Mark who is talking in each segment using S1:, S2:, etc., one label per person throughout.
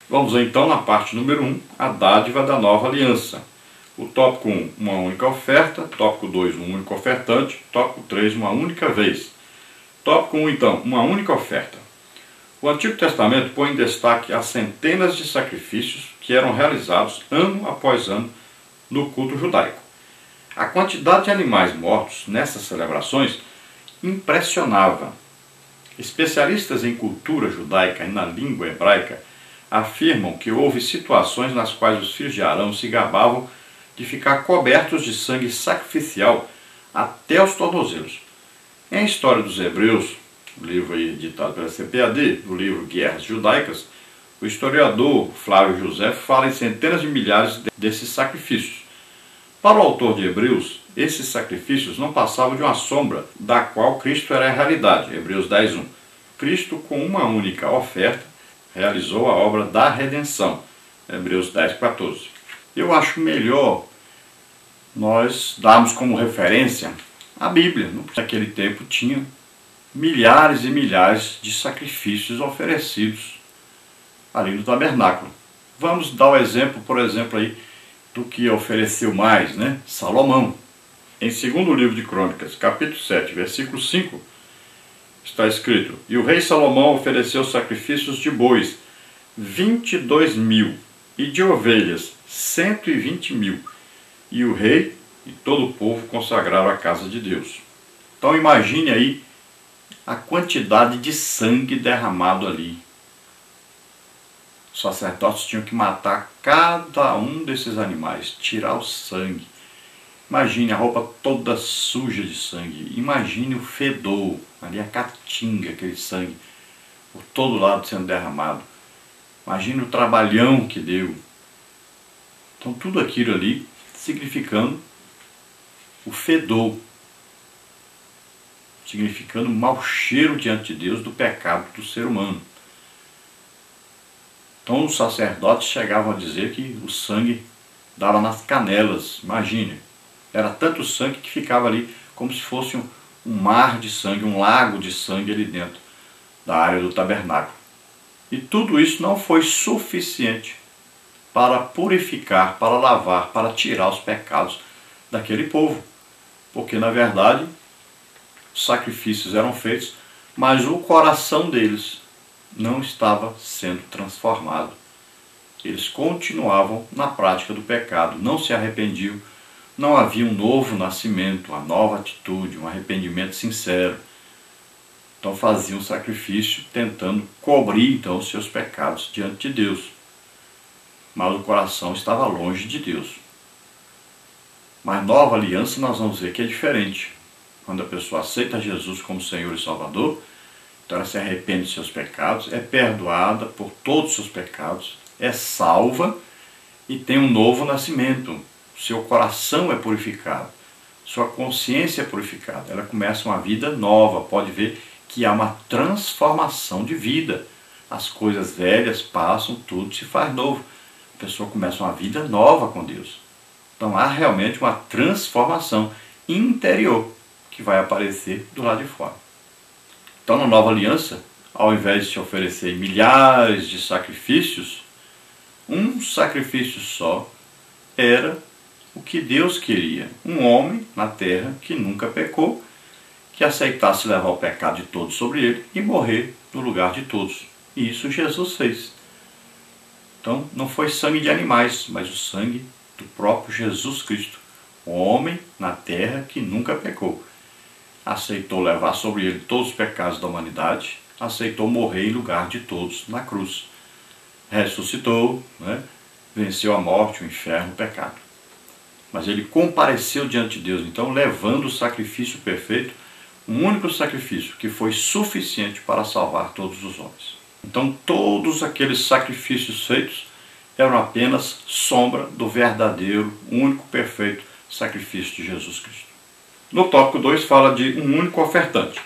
S1: Vamos então na parte número 1, a dádiva da nova aliança. O tópico 1, uma única oferta. Tópico 2, um único ofertante. Tópico 3, uma única vez. Tópico 1, então, uma única oferta. O Antigo Testamento põe em destaque as centenas de sacrifícios que eram realizados ano após ano no culto judaico. A quantidade de animais mortos nessas celebrações impressionava. Especialistas em cultura judaica e na língua hebraica afirmam que houve situações nas quais os filhos de Arão se gabavam de ficar cobertos de sangue sacrificial até os tornozelos. Em História dos Hebreus, o livro aí editado pela CPAD, o livro Guerras Judaicas, o historiador Flávio José fala em centenas de milhares desses sacrifícios. Para o autor de Hebreus, esses sacrifícios não passavam de uma sombra da qual Cristo era a realidade. Hebreus 10:1. Cristo, com uma única oferta, realizou a obra da redenção. Hebreus 10:14. Eu acho melhor nós darmos como referência a Bíblia. Naquele tempo tinha milhares e milhares de sacrifícios oferecidos ali no tabernáculo. Vamos dar o exemplo, por exemplo, aí, do que ofereceu mais, né? Salomão. Em 2º livro de Crônicas, capítulo 7, versículo 5, está escrito: E o rei Salomão ofereceu sacrifícios de bois, 22.000, e de ovelhas, 120.000. E o rei e todo o povo consagraram a casa de Deus. Então imagine aí a quantidade de sangue derramado ali. Os sacerdotes tinham que matar cada um desses animais, tirar o sangue. Imagine a roupa toda suja de sangue. Imagine o fedor, ali a caatinga, aquele sangue, por todo lado sendo derramado. Imagine o trabalhão que deu. Então tudo aquilo ali significando o fedor, significando o mau cheiro diante de Deus do pecado do ser humano. Então os sacerdotes chegavam a dizer que o sangue dava nas canelas. Imagine, era tanto sangue que ficava ali como se fosse um mar de sangue, um lago de sangue ali dentro da área do tabernáculo. E tudo isso não foi suficiente para purificar, para lavar, para tirar os pecados daquele povo. Porque na verdade os sacrifícios eram feitos, mas o coração deles não estava sendo transformado. Eles continuavam na prática do pecado, não se arrependiam, não havia um novo nascimento, uma nova atitude, um arrependimento sincero. Então faziam sacrifício tentando cobrir então os seus pecados diante de Deus. Mas o coração estava longe de Deus. Mas nova aliança nós vamos ver que é diferente. Quando a pessoa aceita Jesus como Senhor e Salvador, então ela se arrepende dos seus pecados, é perdoada por todos os seus pecados, é salva e tem um novo nascimento. Seu coração é purificado, sua consciência é purificada. Ela começa uma vida nova, pode ver que há uma transformação de vida. As coisas velhas passam, tudo se faz novo. A pessoa começa uma vida nova com Deus. Então há realmente uma transformação interior que vai aparecer do lado de fora. Então na nova aliança, ao invés de se oferecer milhares de sacrifícios, um sacrifício só era o que Deus queria. Um homem na terra que nunca pecou, que aceitasse levar o pecado de todos sobre ele e morrer no lugar de todos. E isso Jesus fez. Então não foi sangue de animais, mas o sangue do próprio Jesus Cristo. O homem na terra que nunca pecou. Aceitou levar sobre ele todos os pecados da humanidade, aceitou morrer em lugar de todos na cruz. Ressuscitou, né? Venceu a morte, o inferno, o pecado. Mas ele compareceu diante de Deus, então, levando o sacrifício perfeito, um único sacrifício que foi suficiente para salvar todos os homens. Então, todos aqueles sacrifícios feitos eram apenas sombra do verdadeiro, único, perfeito sacrifício de Jesus Cristo. No tópico 2 fala de um único ofertante.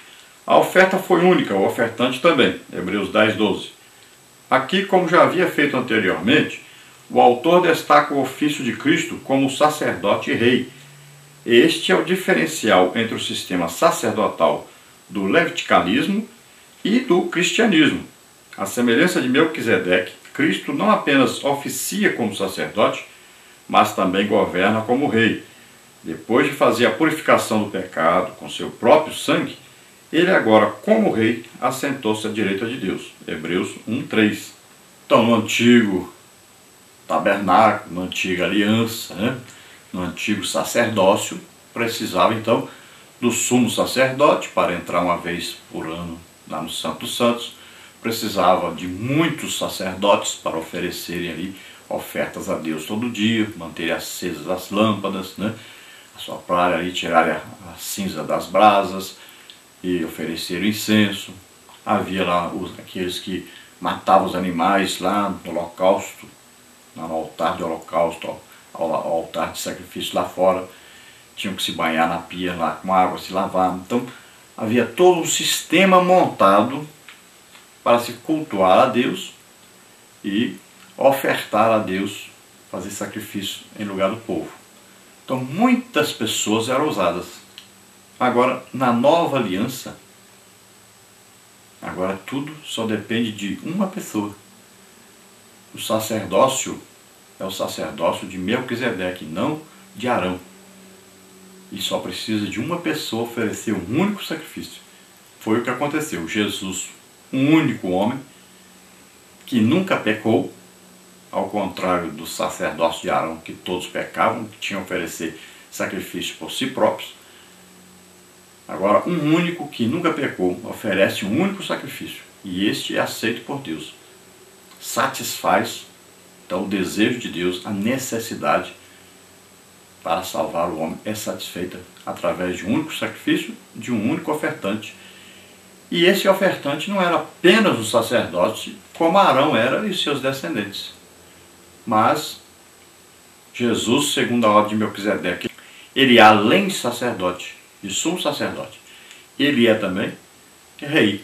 S1: A oferta foi única, o ofertante também, Hebreus 10:12. Aqui, como já havia feito anteriormente, o autor destaca o ofício de Cristo como sacerdote e rei. Este é o diferencial entre o sistema sacerdotal do leviticalismo e do cristianismo. A semelhança de Melquisedeque, Cristo não apenas oficia como sacerdote, mas também governa como rei. Depois de fazer a purificação do pecado com seu próprio sangue, ele agora, como rei, assentou-se à direita de Deus. Hebreus 1:3. Então, no antigo tabernáculo, na antiga aliança, no antigo sacerdócio, precisava então do sumo sacerdote para entrar uma vez por ano lá no Santo dos Santos. Precisava de muitos sacerdotes para oferecerem ali ofertas a Deus todo dia, manter acesas as lâmpadas, assoprar ali, tirar a cinza das brasas e oferecer o incenso. Havia lá aqueles que matavam os animais lá no holocausto, no altar de holocausto, ao altar de sacrifício lá fora. Tinham que se banhar na pia lá com água, se lavar. Então havia todo um sistema montado para se cultuar a Deus e ofertar a Deus, fazer sacrifício em lugar do povo. Então muitas pessoas eram usadas. Agora, na nova aliança, agora tudo só depende de uma pessoa. O sacerdócio é o sacerdócio de Melquisedeque, não de Arão. E só precisa de uma pessoa oferecer um único sacrifício. Foi o que aconteceu. Jesus, um único homem, que nunca pecou, ao contrário do sacerdócio de Arão, que todos pecavam, que tinham que oferecer sacrifício por si próprios. Agora, um único que nunca pecou oferece um único sacrifício, e este é aceito por Deus. Satisfaz, então, o desejo de Deus, a necessidade para salvar o homem é satisfeita através de um único sacrifício, de um único ofertante. E esse ofertante não era apenas o sacerdote, como Arão era e seus descendentes. Mas Jesus, segundo a ordem de Melquisedeque, ele é além de sacerdote, de sumo sacerdote, ele é também rei.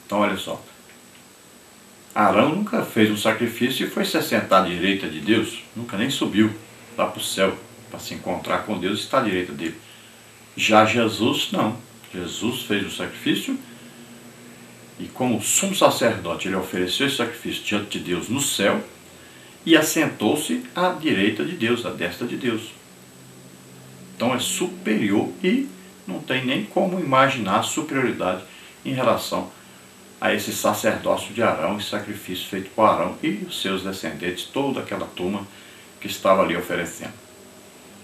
S1: Então olha só, Arão nunca fez um sacrifício e foi se assentar à direita de Deus, nunca nem subiu lá para o céu para se encontrar com Deus e estar à direita dele. Já Jesus não, Jesus fez o sacrifício e como sumo sacerdote ele ofereceu esse sacrifício diante de Deus no céu e assentou-se à direita de Deus, à destra de Deus. Então é superior e não tem nem como imaginar a superioridade em relação a esse sacerdócio de Arão e sacrifício feito por Arão e os seus descendentes, toda aquela turma que estava ali oferecendo.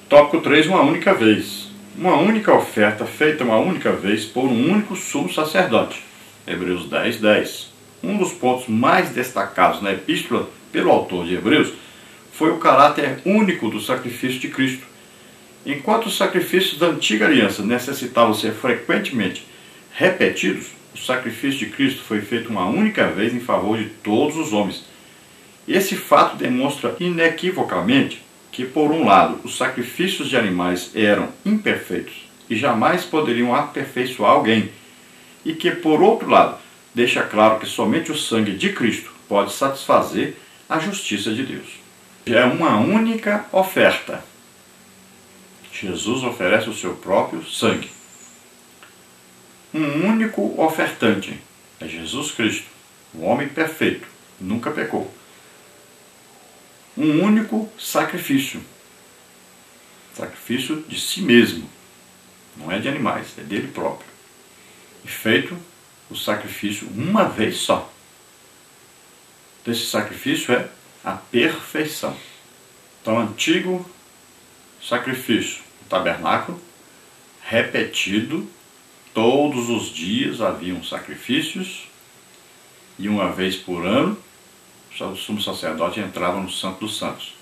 S1: Tópico 3, uma única vez. Uma única oferta feita uma única vez por um único sumo sacerdote. Hebreus 10:10. Um dos pontos mais destacados na epístola pelo autor de Hebreus foi o caráter único do sacrifício de Cristo. Enquanto os sacrifícios da antiga aliança necessitavam ser frequentemente repetidos, o sacrifício de Cristo foi feito uma única vez em favor de todos os homens. Esse fato demonstra inequivocamente que, por um lado, os sacrifícios de animais eram imperfeitos e jamais poderiam aperfeiçoar alguém, e que, por outro lado, deixa claro que somente o sangue de Cristo pode satisfazer a justiça de Deus. É uma única oferta. Jesus oferece o seu próprio sangue. Um único ofertante é Jesus Cristo, o homem perfeito, nunca pecou. Um único sacrifício, sacrifício de si mesmo, não é de animais, é dele próprio. E feito o sacrifício uma vez só. Esse sacrifício é a perfeição. Então, antigo sacrifício, o tabernáculo, repetido, todos os dias haviam sacrifícios, e uma vez por ano, o sumo sacerdote entrava no Santo dos Santos.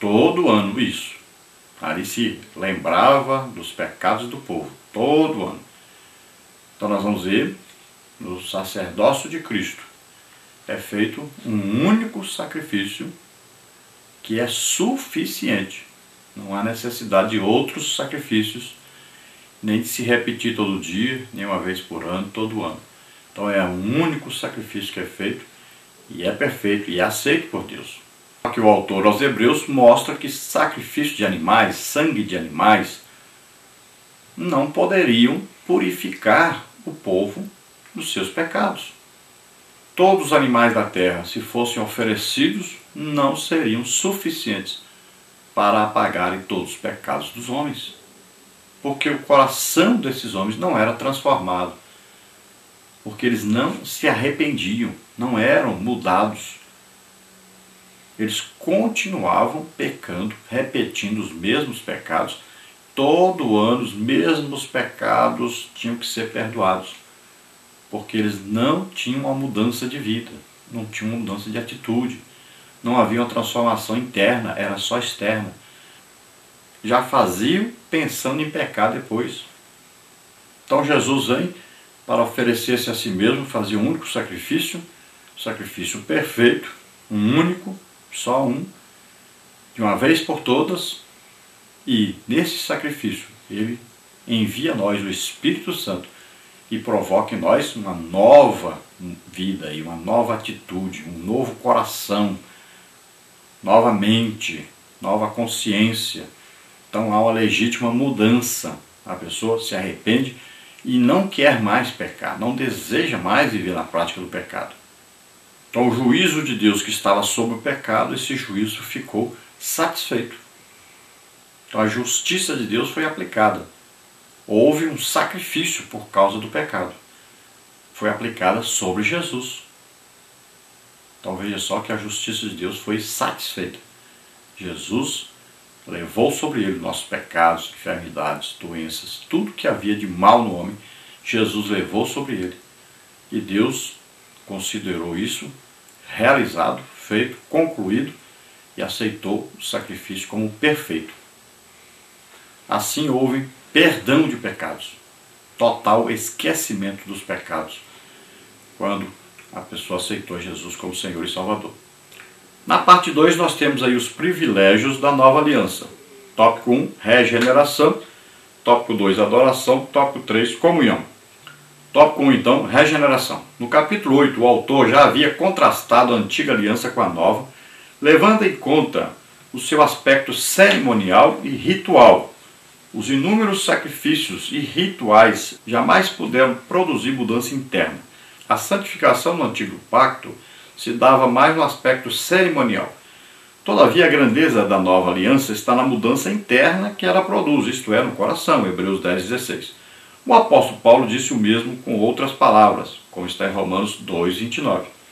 S1: Todo ano isso. Ali se lembrava dos pecados do povo, todo ano. Então nós vamos ver, no sacerdócio de Cristo, é feito um único sacrifício que é suficiente. Não há necessidade de outros sacrifícios, nem de se repetir todo dia, nem uma vez por ano, todo ano. Então é um único sacrifício que é feito, e é perfeito, e é aceito por Deus. Aqui o autor aos Hebreus mostra que sacrifício de animais, sangue de animais, não poderiam purificar o povo dos seus pecados. todos os animais da terra, se fossem oferecidos, não seriam suficientes para apagarem todos os pecados dos homens. Porque o coração desses homens não era transformado. Porque eles não se arrependiam, não eram mudados. Eles continuavam pecando, repetindo os mesmos pecados. Todo ano os mesmos pecados tinham que ser perdoados. Porque eles não tinham uma mudança de vida, não tinham uma mudança de atitude. Não havia uma transformação interna, era só externa. Já faziam pensando em pecar depois. Então Jesus vem para oferecer-se a si mesmo, fazia um único sacrifício perfeito, um único, só um, de uma vez por todas, e nesse sacrifício ele envia a nós o Espírito Santo e provoca em nós uma nova vida e uma nova atitude, um novo coração, nova mente, nova consciência. Então há uma legítima mudança. A pessoa se arrepende e não quer mais pecar, não deseja mais viver na prática do pecado. Então o juízo de Deus que estava sobre o pecado, esse juízo ficou satisfeito. Então a justiça de Deus foi aplicada. Houve um sacrifício por causa do pecado. Foi aplicada sobre Jesus. Então veja só que a justiça de Deus foi satisfeita. Jesus levou sobre ele nossos pecados, enfermidades, doenças, tudo que havia de mal no homem, Jesus levou sobre ele. E Deus considerou isso realizado, feito, concluído e aceitou o sacrifício como perfeito. Assim houve perdão de pecados, total esquecimento dos pecados, quando a pessoa aceitou Jesus como Senhor e Salvador. Na parte 2 nós temos aí os privilégios da nova aliança. Tópico 1, regeneração. Tópico 2, adoração. Tópico 3, comunhão. Tópico 1 então, regeneração. No capítulo 8 o autor já havia contrastado a antiga aliança com a nova, levando em conta o seu aspecto cerimonial e ritual. Os inúmeros sacrifícios e rituais jamais puderam produzir mudança interna. A santificação no antigo pacto se dava mais no aspecto cerimonial. Todavia, a grandeza da nova aliança está na mudança interna que ela produz, isto é, no coração, Hebreus 10:16. O apóstolo Paulo disse o mesmo com outras palavras, como está em Romanos 2:29.